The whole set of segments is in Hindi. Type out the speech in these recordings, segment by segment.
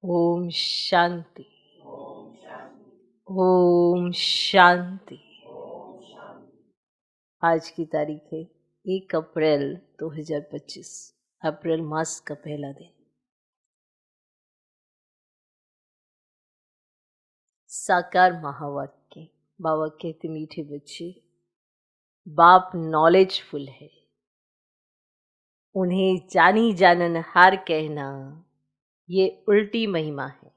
ओम शांति। ओम शांति। आज की तारीख है 1 अप्रैल 2025। अप्रैल मास का पहला दिन। साकार महावाक्य। बाबा कहते, मीठे बच्चे, बाप नॉलेजफुल है, उन्हें जानी जाननहार कहना ये उल्टी महिमा है।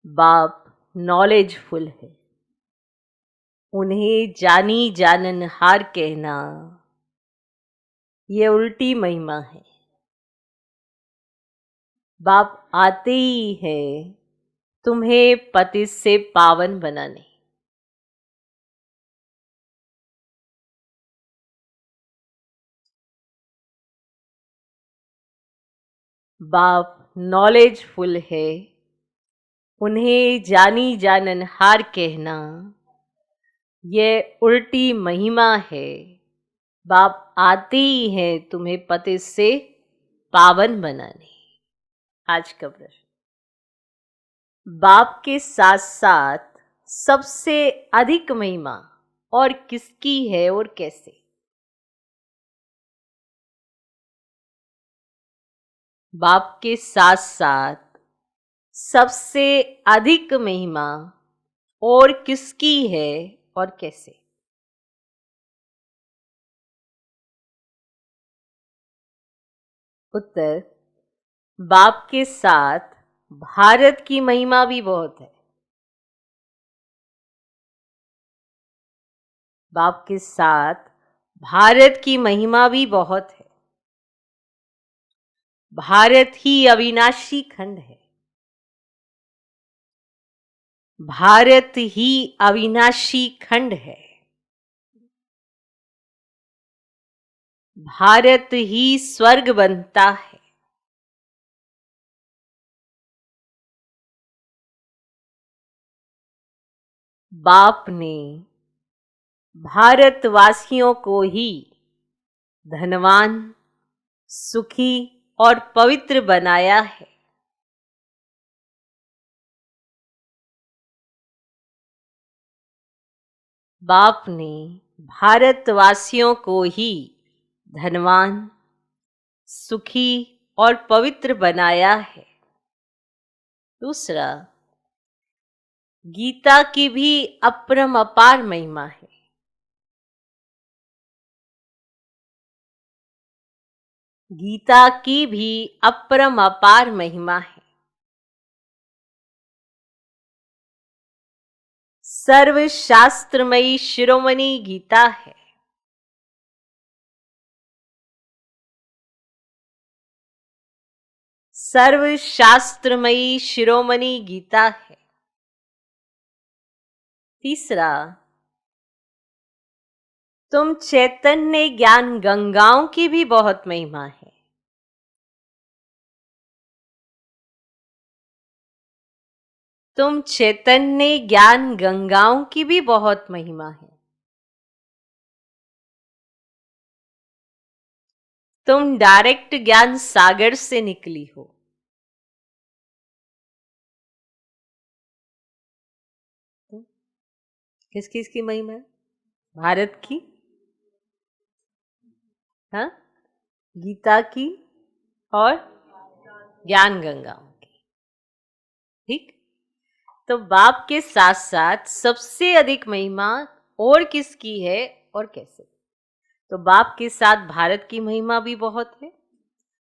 बाप नॉलेजफुल है, उन्हें जानी जाननहार कहना ये उल्टी महिमा है। बाप आते ही है तुम्हें पतित से पावन बनाने। बाप नॉलेजफुल है, उन्हें जानी जाननहार कहना ये उल्टी महिमा है। बाप आते ही हैं तुम्हें पतित से पावन बनाने। आज का प्रश्न, बाप के साथ साथ सबसे अधिक महिमा और किसकी है और कैसे? बाप के साथ साथ सबसे अधिक महिमा और किसकी है और कैसे? उत्तर, बाप के साथ भारत की महिमा भी बहुत है। बाप के साथ भारत की महिमा भी बहुत है। भारत ही अविनाशी खंड है। भारत ही अविनाशी खंड है। भारत ही स्वर्ग बनता है। बाप ने भारतवासियों को ही धनवान, सुखी और पवित्र बनाया है। बाप ने भारतवासियों को ही धनवान, सुखी और पवित्र बनाया है। दूसरा, गीता की भी अपरंपार महिमा है। गीता की भी अपरंपार महिमा है। सर्वशास्त्रमयी शिरोमणि गीता है। सर्वशास्त्रमयी शिरोमणि गीता है। तीसरा, तुम चैतन्य ज्ञान गंगाओं की भी बहुत महिमा है। तुम चैतन्य ज्ञान गंगाओं की भी बहुत महिमा है। तुम डायरेक्ट ज्ञान सागर से निकली हो। किस किस की महिमा है? भारत की, हाँ, गीता की और ज्ञान गंगाओं की। ठीक। तो बाप के साथ साथ सबसे अधिक महिमा और किसकी है और कैसे? तो बाप के साथ भारत की महिमा भी बहुत है।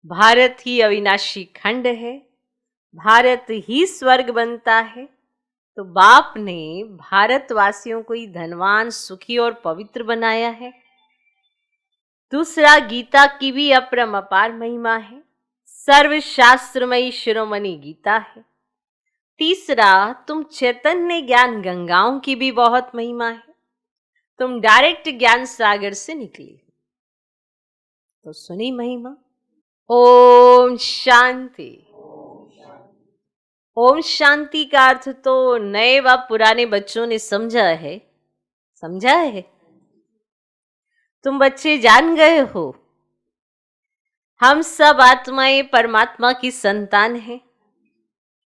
भारत ही अविनाशी खंड है। भारत ही स्वर्ग बनता है। तो बाप ने भारतवासियों को ही धनवान, सुखी और पवित्र बनाया है। दूसरा, गीता की भी अपरंपार महिमा है। सर्वशास्त्रमयी शिरोमणि गीता है। तीसरा, तुम चैतन्य ज्ञान गंगाओं की भी बहुत महिमा है। तुम डायरेक्ट ज्ञान सागर से निकली। तो सुनी महिमा। ओम शांति। ओम शांति का अर्थ तो नए व पुराने बच्चों ने समझा है। समझा है? तुम बच्चे जान गए हो, हम सब आत्माएं परमात्मा की संतान हैं।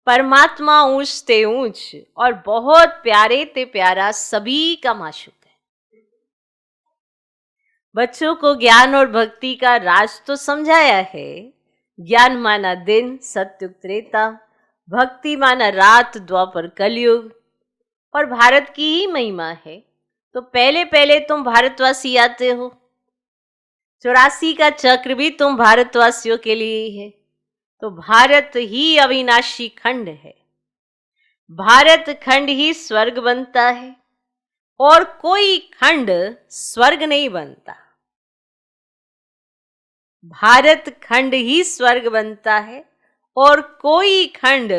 परमात्मा ऊंच ते ऊंच और बहुत प्यारे ते प्यारा सभी का माशूक है। बच्चों को ज्ञान और भक्ति का राज तो समझाया है। ज्ञान माना दिन सत्युग त्रेता, भक्ति माना रात द्वापर कलयुग, और भारत की ही महिमा है। तो पहले पहले तुम भारतवासी आते हो। 84 का चक्र भी तुम भारतवासियों के लिए ही है। तो भारत ही अविनाशी खंड है। भारत खंड ही स्वर्ग बनता है और कोई खंड स्वर्ग नहीं बनता। भारत खंड ही स्वर्ग बनता है और कोई खंड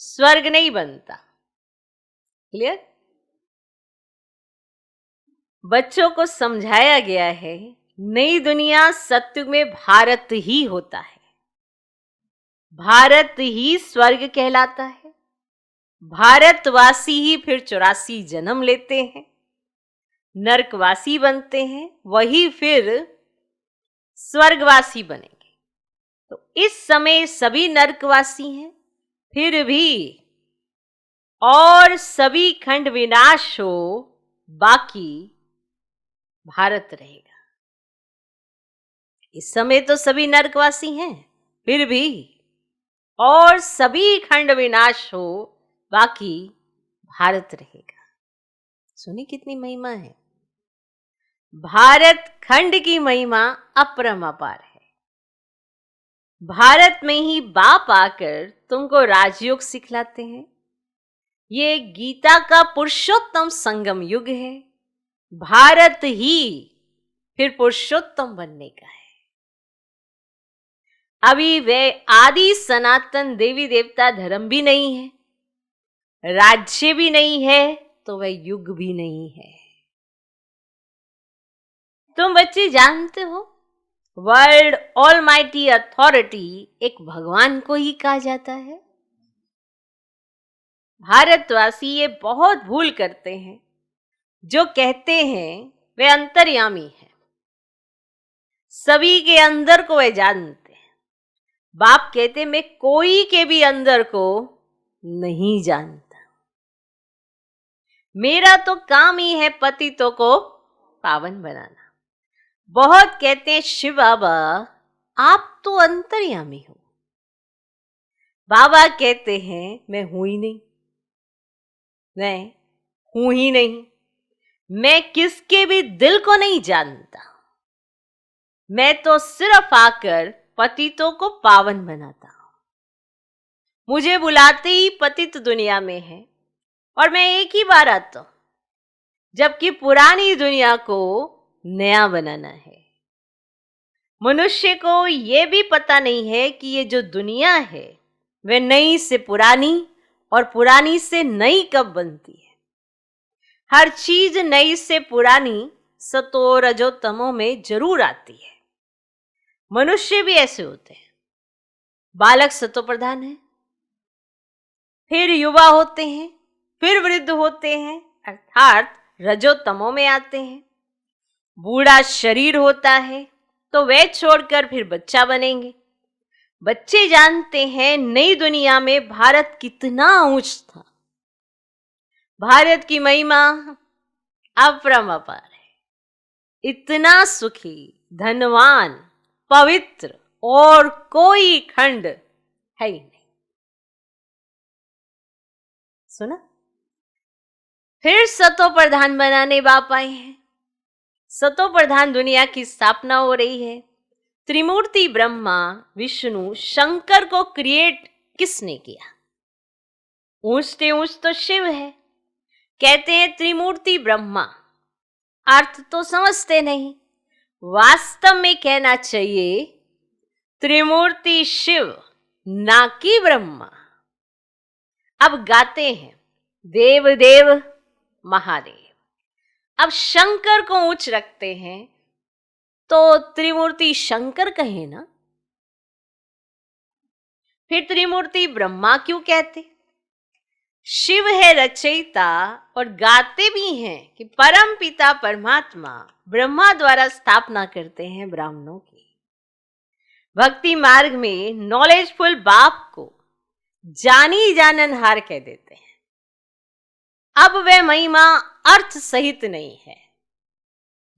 स्वर्ग नहीं बनता। क्लियर? बच्चों को समझाया गया है नई दुनिया सत्युग में भारत ही होता है। भारत ही स्वर्ग कहलाता है। भारतवासी ही फिर 84 जन्म लेते हैं, नरकवासी बनते हैं, वही फिर स्वर्गवासी बनेंगे। तो इस समय सभी नरकवासी हैं, फिर भी और सभी खंड विनाश हो, बाकी भारत रहेगा। इस समय तो सभी नरकवासी हैं, फिर भी और सभी खंड विनाश हो, बाकी भारत रहेगा। सुनी कितनी महिमा है। भारत खंड की महिमा अपरंपार है। भारत में ही बाप आकर तुमको राजयोग सिखलाते हैं। ये गीता का पुरुषोत्तम संगम युग है। भारत ही फिर पुरुषोत्तम बनने का है। अभी वे आदि सनातन देवी देवता धर्म भी नहीं है, राज्य भी नहीं है, तो वह युग भी नहीं है। तुम बच्चे जानते हो वर्ल्ड ऑलमाइटी अथॉरिटी एक भगवान को ही कहा जाता है। भारतवासी ये बहुत भूल करते हैं, जो कहते हैं वे अंतर्यामी है, सभी के अंदर को वे जानते हैं। बाप कहते मैं कोई के भी अंदर को नहीं जानता। मेरा तो काम ही है पतितों को पावन बनाना। बहुत कहते हैं शिव बाबा आप तो अंतर्यामी हो। बाबा कहते हैं मैं हूं ही नहीं, मैं हूं ही नहीं। मैं किसके भी दिल को नहीं जानता। मैं तो सिर्फ आकर पतितों को पावन बनाता हूं। मुझे बुलाते ही पतित दुनिया में है और मैं एक ही बार आता हूं, जबकि पुरानी दुनिया को नया बनाना है। मनुष्य को यह भी पता नहीं है कि ये जो दुनिया है वह नई से पुरानी और पुरानी से नई कब बनती है। हर चीज नई से पुरानी सतो रजो तमो में जरूर आती है। मनुष्य भी ऐसे होते हैं। बालक सतो प्रधान है, फिर युवा होते हैं, फिर वृद्ध होते हैं, अर्थात रजो तमो में आते हैं। बूढ़ा शरीर होता है तो वे छोड़कर फिर बच्चा बनेंगे। बच्चे जानते हैं नई दुनिया में भारत कितना ऊंच था। भारत की महिमा अपरंपार है। इतना सुखी, धनवान, पवित्र और कोई खंड है ही नहीं। सुना? फिर सतो प्रधान बनाने बाप आए हैं। सतो प्रधान दुनिया की स्थापना हो रही है। त्रिमूर्ति ब्रह्मा विष्णु शंकर को क्रिएट किसने किया? ऊंचते ऊंच तो शिव है। कहते हैं त्रिमूर्ति ब्रह्मा, अर्थ तो समझते नहीं। वास्तव में कहना चाहिए त्रिमूर्ति शिव, ना कि ब्रह्मा। अब गाते हैं देव देव महादेव। अब शंकर को ऊंच रखते हैं तो त्रिमूर्ति शंकर कहे ना, फिर त्रिमूर्ति ब्रह्मा क्यों कहते? शिव है रचयिता और गाते भी हैं कि परम पिता परमात्मा ब्रह्मा द्वारा स्थापना करते हैं ब्राह्मणों की। भक्ति मार्ग में नॉलेजफुल बाप को जानी जाननहार कह देते हैं। अब वह महिमा अर्थ सहित नहीं है।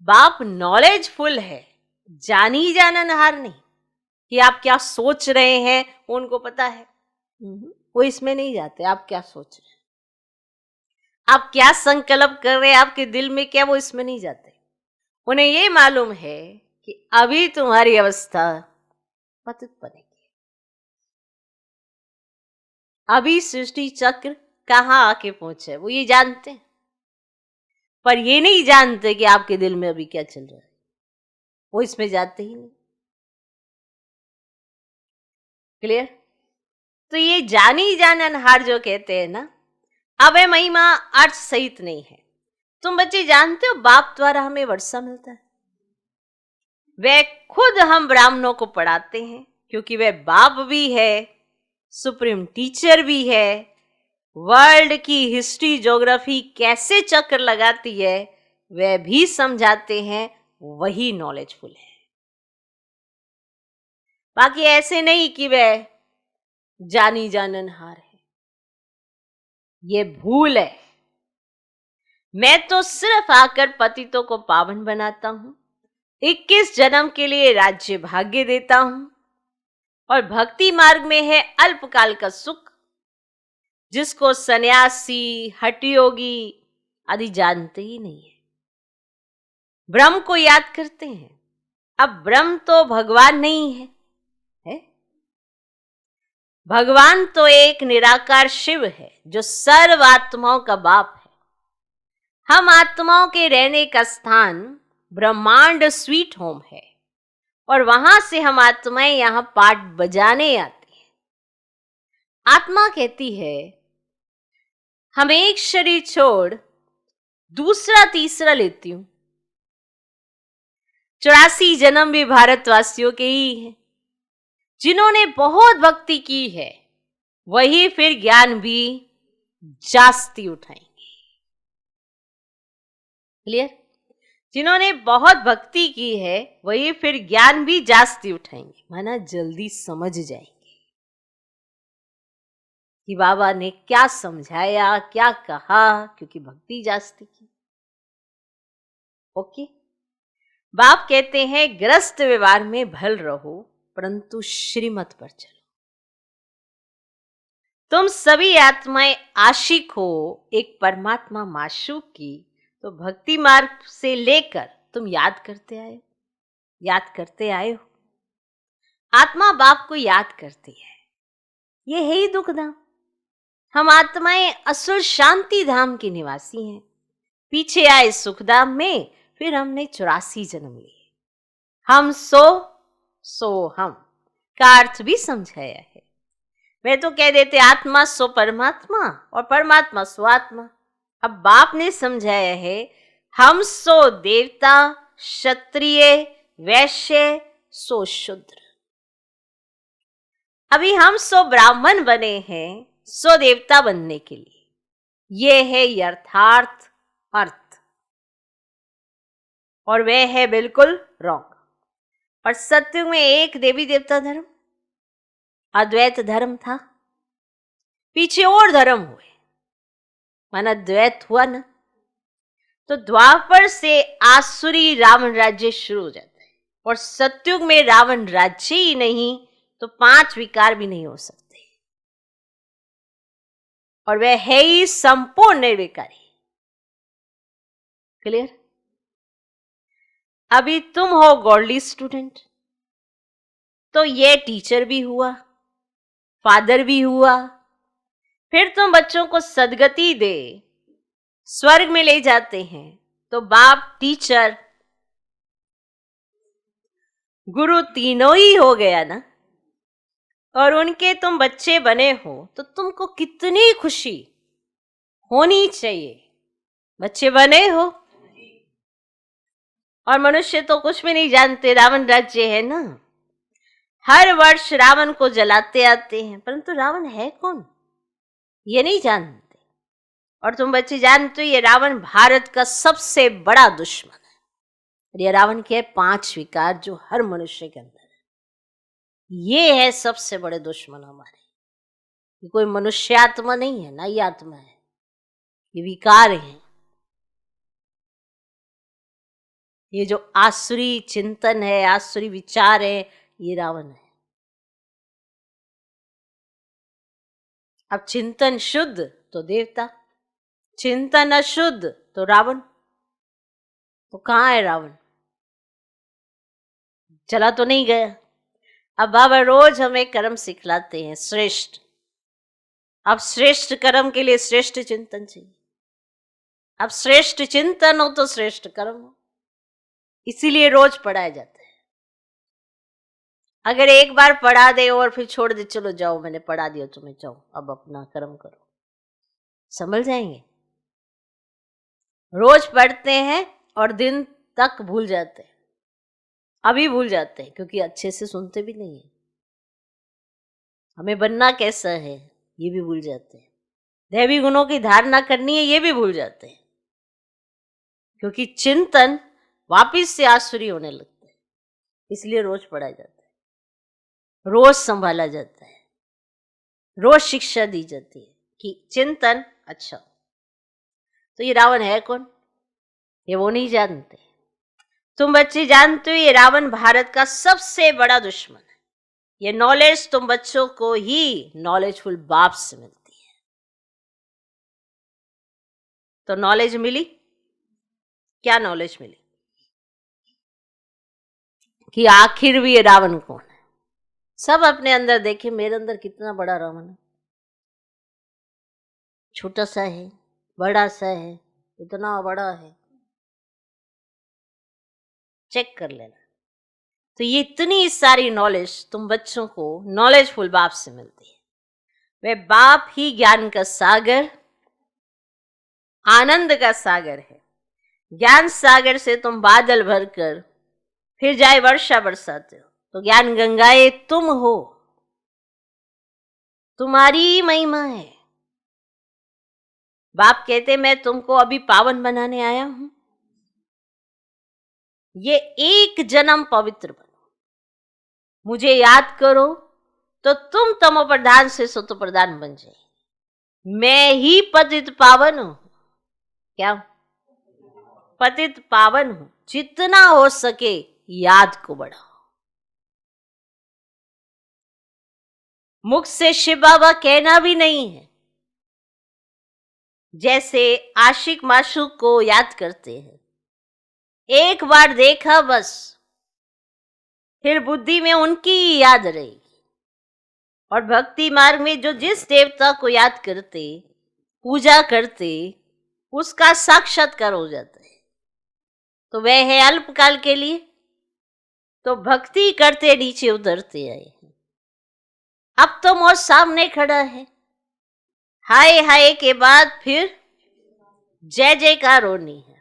बाप नॉलेजफुल है, जानी जाननहार नहीं। कि आप क्या सोच रहे हैं उनको पता है, वो इसमें नहीं जाते। आप क्या सोच रहे हैं, आप क्या संकल्प कर रहे हैं, आपके दिल में क्या, वो इसमें नहीं जाते। उन्हें ये मालूम है कि अभी तुम्हारी अवस्था पतित बनेगी, अभी सृष्टि चक्र कहाँ आके पहुंचे, वो ये जानते हैं। पर ये नहीं जानते कि आपके दिल में अभी क्या चल रहा है, वो इसमें जाते ही नहीं। क्लियर? तो ये जानी जाननहार जो कहते हैं ना, अब यह महिमा अर्थ सहित नहीं है। तुम बच्चे जानते हो बाप द्वारा हमें वर्षा मिलता है। वह खुद हम ब्राह्मणों को पढ़ाते हैं क्योंकि वह बाप भी है, सुप्रीम टीचर भी है। वर्ल्ड की हिस्ट्री ज्योग्राफी कैसे चक्कर लगाती है वह भी समझाते हैं, वही नॉलेजफुल है। बाकी ऐसे नहीं कि वह जानी जाननहार है, ये भूल है। मैं तो सिर्फ आकर पतितों को पावन बनाता हूं, 21 जन्म के लिए राज्य भाग्य देता हूं, और भक्ति मार्ग में है अल्पकाल का सुख जिसको सन्यासी हठयोगी आदि जानते ही नहीं है। ब्रह्म को याद करते हैं। अब ब्रह्म तो भगवान नहीं है, भगवान तो एक निराकार शिव है जो सर्व आत्माओं का बाप है। हम आत्माओं के रहने का स्थान ब्रह्मांड स्वीट होम है और वहां से हम आत्माएं यहां पाठ बजाने आती हैं। आत्मा कहती है हम एक शरीर छोड़ दूसरा तीसरा लेती हूं। 84 जन्म भी भारतवासियों के ही हैं। जिन्होंने बहुत भक्ति की है वही फिर ज्ञान भी जास्ती उठाएंगे। क्लियर? जिन्होंने बहुत भक्ति की है वही फिर ज्ञान भी जास्ती उठाएंगे, माना जल्दी समझ जाएंगे कि बाबा ने क्या समझाया, क्या कहा, क्योंकि भक्ति जास्ती की। ओके? बाप कहते हैं ग्रस्त व्यवहार में भल रहो परंतु श्रीमत पर चलो। तुम सभी आत्माएं आशिक हो एक परमात्मा माशूक की, तो भक्ति मार्ग से लेकर तुम याद करते आए हो। आत्मा बाप को याद करती है, ये है ही दुख धाम। हम आत्माएं असुर शांति धाम के निवासी हैं। पीछे आए सुखधाम में, फिर हमने 84 जन्म लिए। हम सो हम का अर्थ भी समझाया है। वे तो कह देते आत्मा सो परमात्मा और परमात्मा सो आत्मा। अब बाप ने समझाया है हम सो देवता, क्षत्रिय, वैश्य, सो शूद्र। अभी हम सो ब्राह्मण बने हैं सो देवता बनने के लिए। ये है यथार्थ अर्थ और वह है बिल्कुल रॉन्ग। और सत्युग में एक देवी देवता धर्म, अद्वैत धर्म था। पीछे और धर्म हुए, माना द्वैत हुआ ना, तो द्वापर से आसुरी रावण राज्य शुरू हो जाता है। और सत्युग में रावण राज्य ही नहीं तो 5 विकार भी नहीं हो सकते, और वह है ही संपूर्ण निर्विकारी। क्लियर? अभी तुम हो गॉडली स्टूडेंट, तो ये टीचर भी हुआ, फादर भी हुआ। फिर तुम बच्चों को सदगति दे स्वर्ग में ले जाते हैं, तो बाप, टीचर, गुरु तीनों ही हो गया ना। और उनके तुम बच्चे बने हो तो तुमको कितनी खुशी होनी चाहिए। बच्चे बने हो, और मनुष्य तो कुछ भी नहीं जानते, रावण राज्य है ना। हर वर्ष रावण को जलाते आते हैं, परंतु रावण है कौन ये नहीं जानते। और तुम बच्चे जानते हो ये रावण भारत का सबसे बड़ा दुश्मन है। और ये रावण के 5 विकार जो हर मनुष्य के अंदर है, ये है सबसे बड़े दुश्मन हमारे। ये कोई मनुष्य आत्मा नहीं है ना, ये आत्मा है, ये विकार है। ये जो आसुरी चिंतन है, आसुरी विचार है, ये रावण है। अब चिंतन शुद्ध तो देवता, चिंतन अशुद्ध तो रावण। तो कहाँ है रावण? चला तो नहीं गया। अब बाबा रोज हमें कर्म सिखलाते हैं श्रेष्ठ। अब श्रेष्ठ कर्म के लिए श्रेष्ठ चिंतन चाहिए। अब श्रेष्ठ चिंतन हो तो श्रेष्ठ कर्म हो, इसीलिए रोज पढ़ाया जाता है। अगर एक बार पढ़ा दे और फिर छोड़ दे, चलो जाओ मैंने पढ़ा दिया तुम्हें, जाओ अब अपना कर्म करो, संभल जाएंगे? रोज पढ़ते हैं और दिन तक भूल जाते हैं। अभी भूल जाते हैं क्योंकि अच्छे से सुनते भी नहीं है। हमें बनना कैसा है ये भी भूल जाते हैं। दैवी गुणों की धारणा करनी है ये भी भूल जाते हैं, क्योंकि चिंतन वापिस से आसुरी होने लगता है। इसलिए रोज पढ़ा जाता है, रोज संभाला जाता है, रोज शिक्षा दी जाती है कि चिंतन अच्छा। तो ये रावण है कौन? ये वो नहीं जानते। तुम बच्चे जानते हो ये रावण भारत का सबसे बड़ा दुश्मन है। ये नॉलेज तुम बच्चों को ही नॉलेजफुल बाप से मिलती है। तो नॉलेज मिली, क्या नॉलेज मिली? कि आखिर भी ये रावण कौन है। सब अपने अंदर देखे, मेरे अंदर कितना बड़ा रावण है। छोटा सा है, बड़ा सा है, इतना बड़ा है, चेक कर लेना। तो ये इतनी सारी नॉलेज तुम बच्चों को नॉलेजफुल बाप से मिलती है। वह बाप ही ज्ञान का सागर, आनंद का सागर है। ज्ञान सागर से तुम बादल भरकर फिर जाए वर्षा बरसाते हो। तो ज्ञान गंगाए तुम हो, तुम्हारी महिमा है। बाप कहते मैं तुमको अभी पावन बनाने आया हूं, ये एक जन्म पवित्र बनो, मुझे याद करो तो तुम तमो प्रधान से सतो प्रधान बन जाए। मैं ही पतित पावन हूं। क्या? पतित पावन हूं। जितना हो सके याद को बढ़ाओ। मुख से शिव बाबा कहना भी नहीं है, जैसे आशिक माशूक को याद करते हैं। एक बार देखा बस, फिर बुद्धि में उनकी ही याद रहेगी। और भक्ति मार्ग में जो जिस देवता को याद करते, पूजा करते, उसका साक्षात्कार हो जाता है। तो वह है अल्पकाल के लिए। तो भक्ति करते नीचे उतरते आए हैं। अब तो मौत सामने खड़ा है। हाय हाय के बाद फिर जय जयकार होनी है।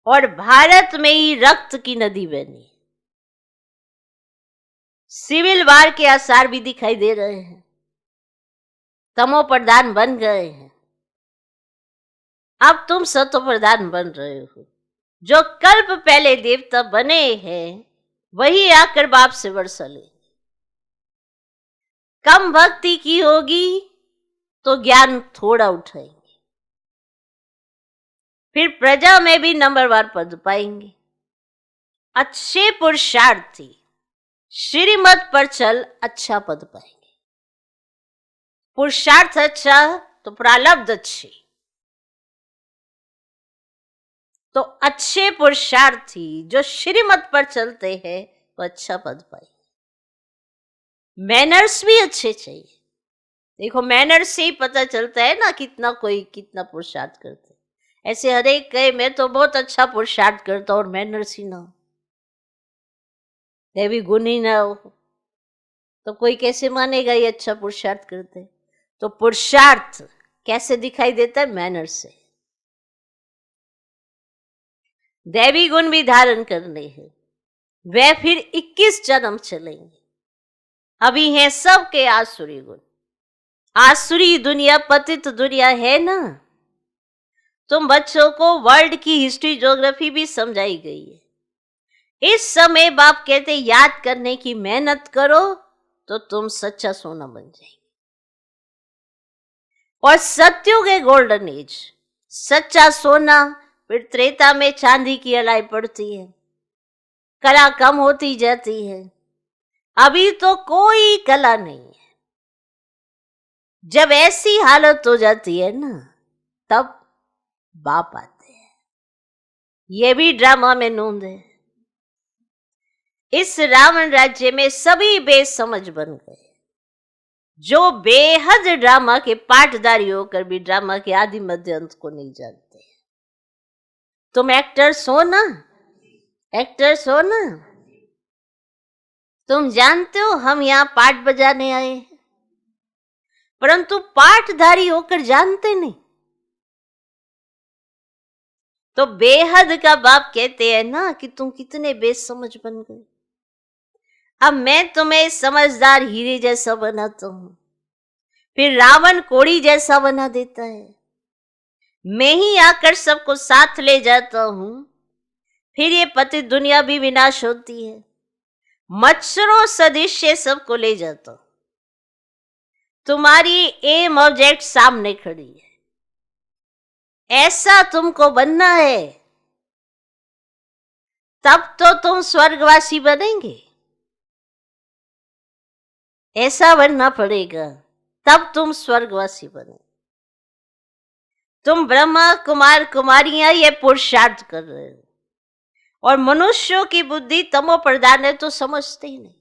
और भारत में ही रक्त की नदी बहनी है। सिविल वार के आसार भी दिखाई दे रहे हैं। तमो प्रधान बन गए हैं। अब तुम सतो प्रधान बन रहे हो। जो कल्प पहले देवता बने हैं वही आकर बाप से वर्षा ले। कम भक्ति की होगी तो ज्ञान थोड़ा उठाएंगे, फिर प्रजा में भी नंबरवार पद पाएंगे। अच्छे पुरुषार्थी श्रीमत पर चल अच्छा पद पाएंगे। पुरुषार्थ अच्छा तो प्रारब्ध अच्छी। तो अच्छे पुरुषार्थी जो श्रीमत पर चलते हैं वो अच्छा पद पाएंगे। मैनर्स भी अच्छे चाहिए। देखो मैनर्स से ही पता चलता है ना कितना कोई कितना पुरुषार्थ करते। ऐसे हर एक कहे मैं तो बहुत अच्छा पुरुषार्थ करता हूं और मैनर्स ही ना हो, दैवी गुण ही ना हो, तो कोई कैसे मानेगा ये अच्छा पुरुषार्थ करते। तो पुरुषार्थ कैसे दिखाई देता है? मैनर से। दैवी गुण भी धारण करने हैं, वह फिर 21 जन्म चलेंगे। अभी हैं सबके आसुरी गुण। आसुरी दुनिया पतित दुनिया है ना, तुम बच्चों को वर्ल्ड की हिस्ट्री ज्योग्राफी भी समझाई गई है। इस समय बाप कहते याद करने की मेहनत करो तो तुम सच्चा सोना बन जाएंगे। और सत्युग है गोल्डन एज, सच्चा सोना। फिर त्रेता में चांदी की अलाई पड़ती है, कला कम होती जाती है। अभी तो कोई कला नहीं है। जब ऐसी हालत हो जाती है ना, तब बाप आते हैं। ये भी ड्रामा में नोंद है। इस रावण राज्य में सभी बेसमझ बन गए, जो बेहद ड्रामा के पाठधारी होकर भी ड्रामा के आदि मध्य अंत को नहीं जानते। तुम एक्टर्स हो ना, एक्टर्स हो ना, तुम जानते हो हम यहां पाठ बजाने आए, परंतु पाठधारी होकर जानते नहीं। तो बेहद का बाप कहते हैं ना कि तुम कितने बेसमझ बन गए। अब मैं तुम्हें समझदार हीरे जैसा बनाता हूं, फिर रावण कोड़ी जैसा बना देता है। मैं ही आकर सबको साथ ले जाता हूं, फिर ये पति दुनिया भी विनाश होती है। मच्छरों सदृश सबको ले जाता हूं। तुम्हारी एम ऑब्जेक्ट सामने खड़ी है, ऐसा तुमको बनना है, तब तो तुम स्वर्गवासी बनेंगे। ऐसा बनना पड़ेगा, तब तुम स्वर्गवासी बने। तुम ब्रह्मा कुमार कुमारियां ये पुरुषार्थ कर रहे हो, और मनुष्यों की बुद्धि तमो प्रधान है तो समझते ही नहीं।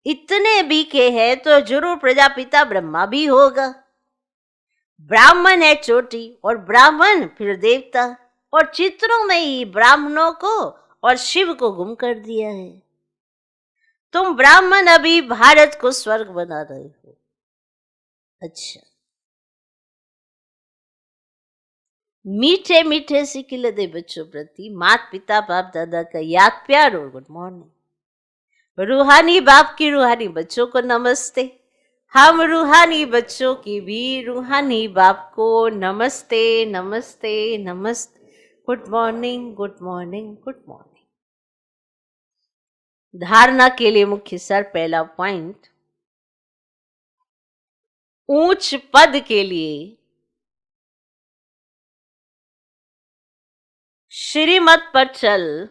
इतने बीके हैं तो जरूर प्रजापिता ब्रह्मा भी होगा। ब्राह्मण है चोटी, और ब्राह्मण फिर देवता, और चित्रों में ही ब्राह्मणों को और शिव को गुम कर दिया है। तुम ब्राह्मण अभी भारत को स्वर्ग बना रहे हो। अच्छा, मीठे मीठे से खिले दे बच्चों प्रति माता पिता बाप दादा का याद प्यार और गुड मॉर्निंग। रूहानी बाप की रूहानी बच्चों को नमस्ते। हम रूहानी बच्चों की भी रूहानी बाप को नमस्ते नमस्ते नमस्ते। Good morning good morning good morning. धारणा के लिए मुख्य सर पहला पॉइंट, ऊंच पद के लिए श्रीमत पर चल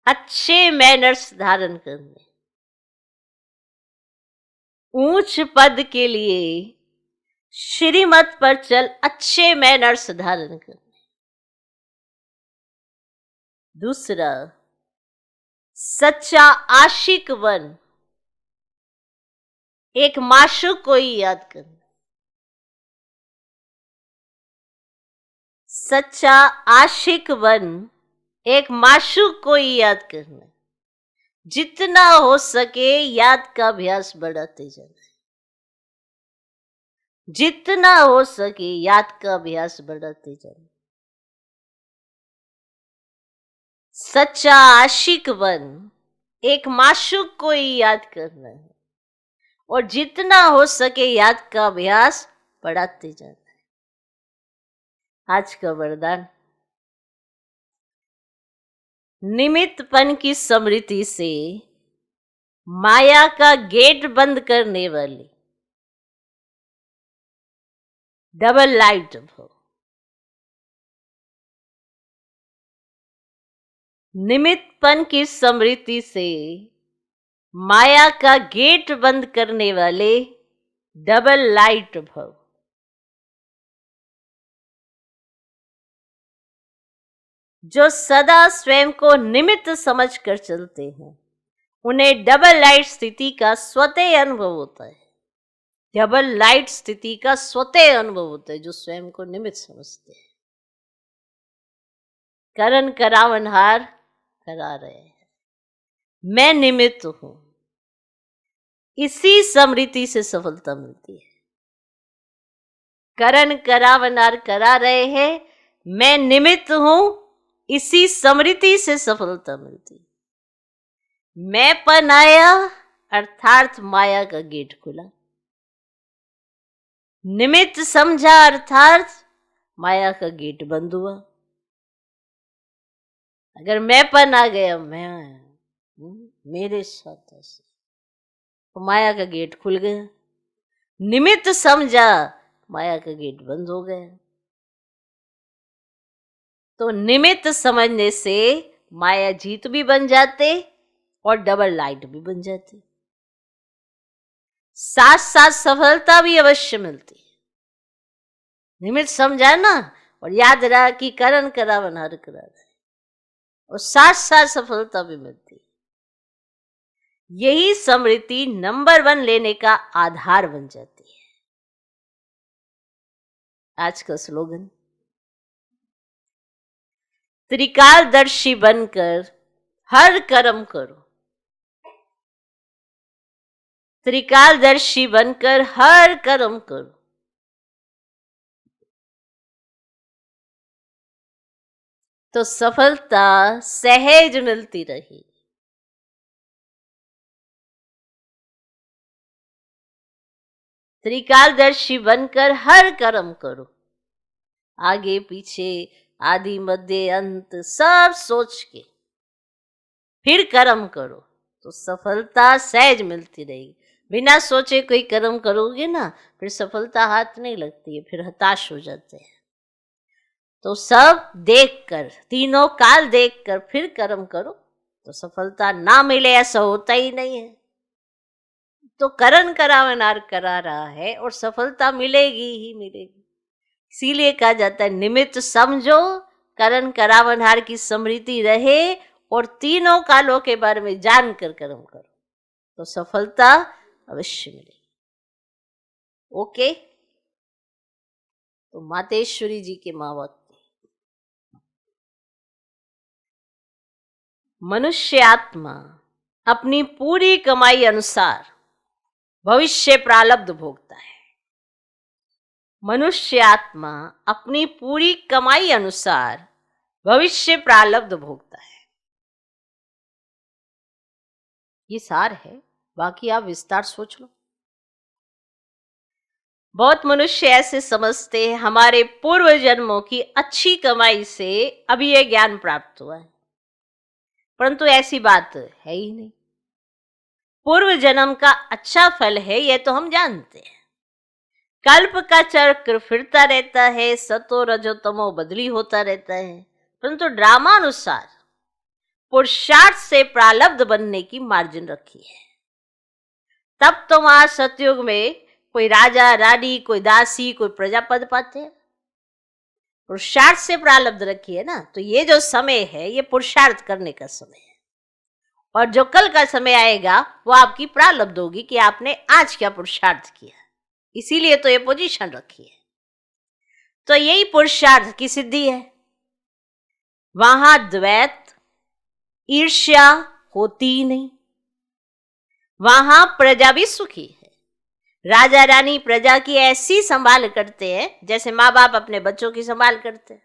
अच्छे मैनर्स धारण करने। ऊंच पद के लिए श्रीमत पर चल अच्छे मैनर्स धारण करने। दूसरा, सच्चा आशिक बन, एक माशूक को ही याद करना। सच्चा आशिक बन, एक माशूक को ही याद करना। जितना हो सके याद का अभ्यास बढ़ाते जाना। जितना हो सके याद का अभ्यास बढ़ाते जाना। सच्चा आशिक बन, एक माशूक को ही याद करना है, और जितना हो सके याद का अभ्यास बढ़ाते जाना है। आज का वरदान, निमित्तपन की स्मृति से माया का गेट बंद करने वाली डबल लाइट भव। निमित्तपन की स्मृति से माया का गेट बंद करने वाले डबल लाइट भव। जो सदा स्वयं को निमित्त समझकर चलते हैं, उन्हें डबल लाइट स्थिति का स्वतः अनुभव होता है। डबल लाइट स्थिति का स्वतः अनुभव होता है जो स्वयं को निमित्त समझते हैं। करण करावनहार करा रहे हैं, मैं निमित्त हूं। इसी स्मृति से सफलता मिलती है। करण करावनहार करा रहे हैं, मैं निमित्त हूं, इसी स्मृति से सफलता मिलती। मैंपन आया अर्थात माया का गेट खुला। निमित्त समझा अर्थात माया का गेट बंद हुआ। अगर मैंपन आ गया, मेरे साथ ऐसे, तो माया का गेट खुल गया। निमित्त समझा, माया का गेट बंद हो गया। तो निमित्त समझने से माया जीत भी बन जाते और डबल लाइट भी बन जाती, साथ साथ सफलता भी अवश्य मिलती। निमित्त समझा ना, और याद रहा कि करण करावन हर करा दे, और साथ साथ सफलता भी मिलती। यही स्मृति नंबर 1 लेने का आधार बन जाती है। आज का स्लोगन, त्रिकालदर्शी बनकर हर कर्म करो। त्रिकालदर्शी बनकर हर कर्म करो, तो सफलता सहज मिलती रही। त्रिकालदर्शी बनकर हर कर्म करो, आगे पीछे आदि मध्य अंत सब सोच के फिर कर्म करो, तो सफलता सहज मिलती रहेगी। बिना सोचे कोई कर्म करोगे ना, फिर सफलता हाथ नहीं लगती है, फिर हताश हो जाते हैं। तो सब देखकर, तीनों काल देखकर फिर कर्म करो, तो सफलता ना मिले ऐसा होता ही नहीं है। तो करण करावनार करा रहा है और सफलता मिलेगी ही मिलेगी। इसीलिए कहा जाता है निमित्त समझो, करण करावनहार की स्मृति रहे और तीनों कालों के बारे में जानकर कर्म करो, तो सफलता अवश्य मिलेगी। ओके, तो मातेश्वरी जी के महावाक्य, मनुष्य आत्मा अपनी पूरी कमाई अनुसार भविष्य प्रारब्ध भोगता है। मनुष्य आत्मा अपनी पूरी कमाई अनुसार भविष्य प्रारब्ध भोगता है। ये सार है, बाकी आप विस्तार सोच लो। बहुत मनुष्य ऐसे समझते हैं हमारे पूर्व जन्मों की अच्छी कमाई से अभी यह ज्ञान प्राप्त हुआ है, परंतु ऐसी बात है ही नहीं। पूर्व जन्म का अच्छा फल है यह तो हम जानते हैं। कल्प का चक्र फिरता रहता है, सतो रजो तमो बदली होता रहता है, परंतु ड्रामानुसार पुरुषार्थ से प्रारब्ध बनने की मार्जिन रखी है। तब तो वहां सतयुग में कोई राजा रानी, कोई दासी, कोई प्रजापद पाते हैं। पुरुषार्थ से प्रारब्ध रखी है ना, तो ये जो समय है ये पुरुषार्थ करने का समय है, और जो कल का समय आएगा वो आपकी प्रारब्ध होगी कि आपने आज क्या पुरुषार्थ किया। इसीलिए तो ये पोजीशन रखी है। तो यही पुरुषार्थ की सिद्धि है। वहां द्वैत ईर्ष्या होती ही नहीं, वहां प्रजा भी सुखी है। राजा रानी प्रजा की ऐसी संभाल करते हैं जैसे माँ बाप अपने बच्चों की संभाल करते हैं।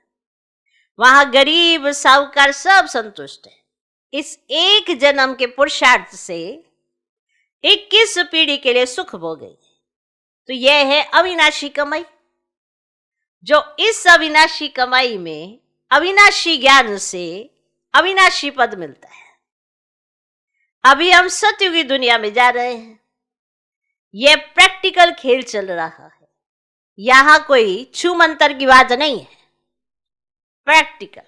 वहां गरीब साहूकार सब संतुष्ट है। इस एक जन्म के पुरुषार्थ से 21 पीढ़ी के लिए सुख भोगे। तो यह है अविनाशी कमाई। जो इस अविनाशी कमाई में अविनाशी ज्ञान से अविनाशी पद मिलता है। अभी हम सतयुगी दुनिया में जा रहे हैं। यह प्रैक्टिकल खेल चल रहा है, यहां कोई छू मंतर की बात नहीं है। प्रैक्टिकल,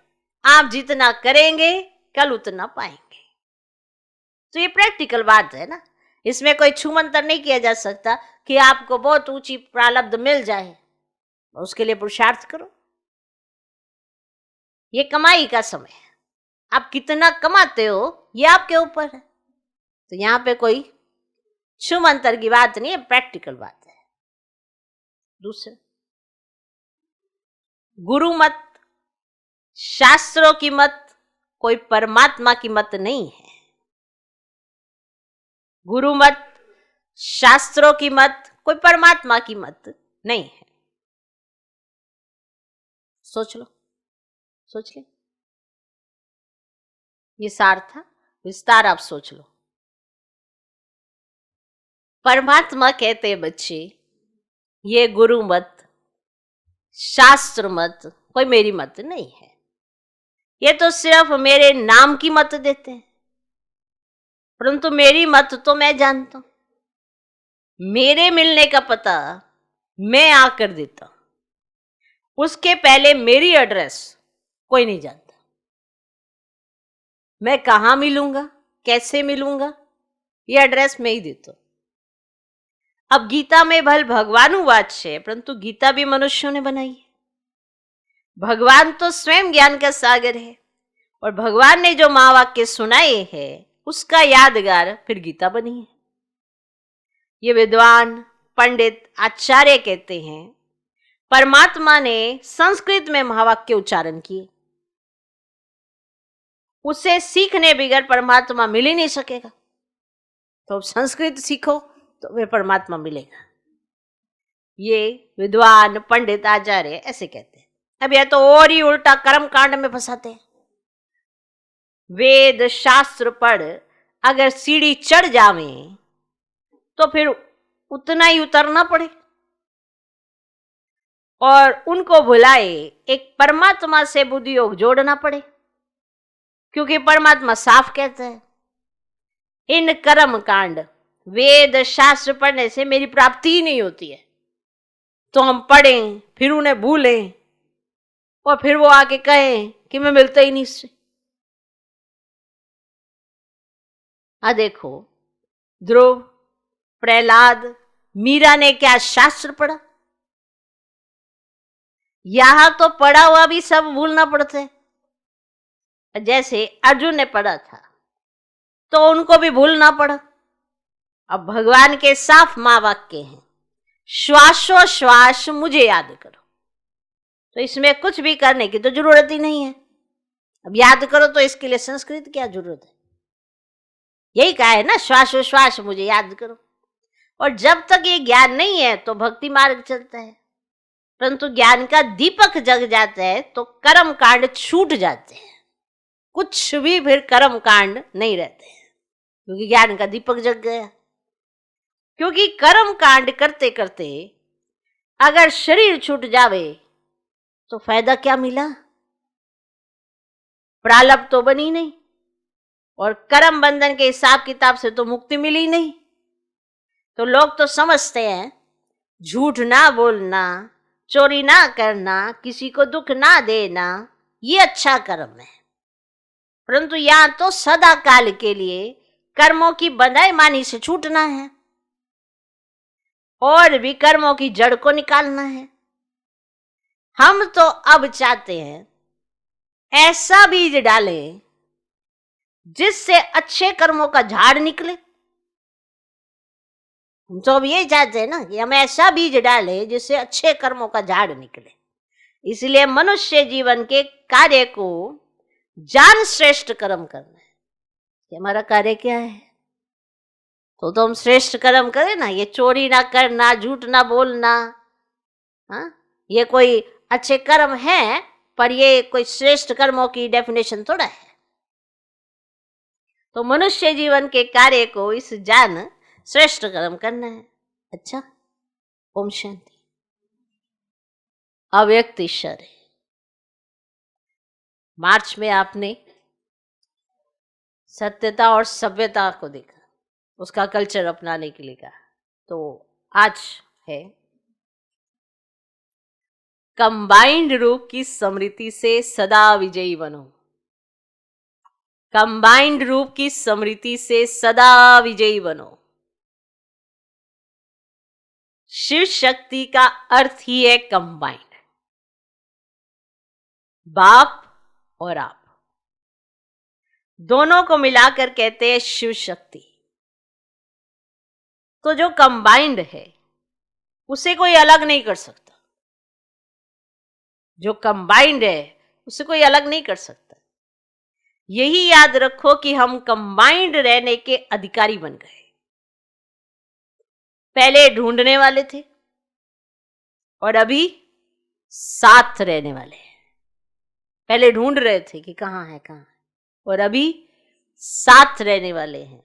आप जितना करेंगे कल उतना पाएंगे। तो ये प्रैक्टिकल बात है ना, इसमें कोई छू मंतर नहीं किया जा सकता कि आपको बहुत ऊंची प्रारब्ध मिल जाए, उसके लिए पुरुषार्थ करो। ये कमाई का समय है, आप कितना कमाते हो ये आपके ऊपर है। तो यहां पे कोई छू मंतर की बात नहीं है, प्रैक्टिकल बात है। दूसरा, गुरु मत, शास्त्रों की मत कोई परमात्मा की मत नहीं है। गुरु मत, शास्त्रों की मत कोई परमात्मा की मत नहीं है। सोच लो, सोच ले, ये सार था, विस्तार आप सोच लो। परमात्मा कहते हैं बच्चे ये गुरु मत, शास्त्र मत, कोई मेरी मत नहीं है। ये तो सिर्फ मेरे नाम की मत देते हैं, परंतु मेरी मत तो मैं जानता हूं। मेरे मिलने का पता मैं आकर देता हूं, उसके पहले मेरी एड्रेस कोई नहीं जानता। मैं कहां मिलूंगा, कैसे मिलूंगा, ये एड्रेस मैं ही देता हूं। अब गीता में भल भगवानुवाच है, परंतु गीता भी मनुष्यों ने बनाई है। भगवान तो स्वयं ज्ञान का सागर है, और भगवान ने जो महावाक्य सुनाए हैं उसका यादगार फिर गीता बनी है। ये विद्वान, पंडित, आचार्य कहते हैं परमात्मा ने संस्कृत में महावाक्य उच्चारण किए, उसे सीखने बगैर परमात्मा मिल ही नहीं सकेगा। तो संस्कृत सीखो तो फिर परमात्मा मिलेगा। ये विद्वान, पंडित, आचार्य ऐसे कहते हैं। अब यह तो और ही उल्टा कर्म कांड में फंसाते हैं। वेद शास्त्र पढ़ अगर सीढ़ी चढ़ जावे तो फिर उतना ही उतरना पड़े, और उनको भुलाए एक परमात्मा से बुद्धि योग जोड़ना पड़े, क्योंकि परमात्मा साफ कहता है इन कर्म कांड वेद शास्त्र पढ़ने से मेरी प्राप्ति ही नहीं होती है। तो हम पढ़ें फिर उन्हें भूलें और फिर वो आके कहें कि मैं मिलता ही नहीं इससे। देखो ध्रुव, प्रहलाद, मीरा ने क्या शास्त्र पढ़ा? यहां तो पढ़ा हुआ भी सब भूलना पड़ता है। जैसे अर्जुन ने पढ़ा था तो उनको भी भूलना पड़ा। अब भगवान के साफ महावाक्य हैं, श्वासोश्वास मुझे याद करो, तो इसमें कुछ भी करने की तो जरूरत ही नहीं है। अब याद करो तो इसके लिए संस्कृत क्या जरूरत है? यही कहा है ना, श्वासोश्वास मुझे याद करो। और जब तक ये ज्ञान नहीं है तो भक्ति मार्ग चलता है, परंतु ज्ञान का दीपक जग जाता है तो कर्म कांड छूट जाते हैं, कुछ भी फिर कर्म कांड नहीं रहते हैं, क्योंकि ज्ञान का दीपक जग गया। क्योंकि कर्म कांड करते करते अगर शरीर छूट जावे तो फायदा क्या मिला? प्रारब्ध तो बनी नहीं, और कर्म बंधन के हिसाब किताब से तो मुक्ति मिली नहीं। तो लोग तो समझते हैं झूठ ना बोलना, चोरी ना करना, किसी को दुख ना देना, ये अच्छा कर्म है। परंतु यहां तो सदा काल के लिए कर्मों की बंधाई मानी से छूटना है और विकर्मों की जड़ को निकालना है। हम तो अब चाहते हैं ऐसा बीज डालें जिससे अच्छे कर्मों का झाड़ निकले। हम तो अब ये चाहते हैं ना कि हम ऐसा बीज डालें जिससे अच्छे कर्मों का झाड़ निकले। इसलिए मनुष्य जीवन के कार्य को जान श्रेष्ठ कर्म करना है कि हमारा कार्य क्या है। तो हम श्रेष्ठ कर्म करें ना, ये चोरी ना करना, झूठ ना बोलना, हाँ, ये कोई अच्छे कर्म है, पर ये कोई श्रेष्ठ कर्मों की डेफिनेशन थोड़ा है। तो मनुष्य जीवन के कार्य को इस जान श्रेष्ठ कर्म करना है। अच्छा, ओम शांति। अव्यक्त ईश्वर है। मार्च में आपने सत्यता और सभ्यता को देखा, उसका कल्चर अपनाने के लिए कहा। तो आज है कंबाइंड रूप की स्मृति से सदा विजयी बनो। कंबाइंड रूप की स्मृति से सदा विजयी बनो। शिव शक्ति का अर्थ ही है कंबाइंड, बाप और आप दोनों को मिलाकर कहते हैं शिव शक्ति। तो जो कंबाइंड है उसे कोई अलग नहीं कर सकता, जो कंबाइंड है उसे कोई अलग नहीं कर सकता। यही याद रखो कि हम कंबाइंड रहने के अधिकारी बन गए। पहले ढूंढने वाले थे और अभी साथ रहने वाले हैं। पहले ढूंढ रहे थे कि कहाँ है कहाँ है, और अभी साथ रहने वाले हैं।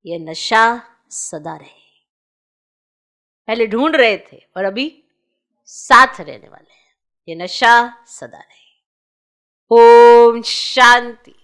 ये नशा सदा रहे। पहले ढूंढ रहे थे और अभी साथ रहने वाले हैं। ये नशा सदा रहे। ओम शांति।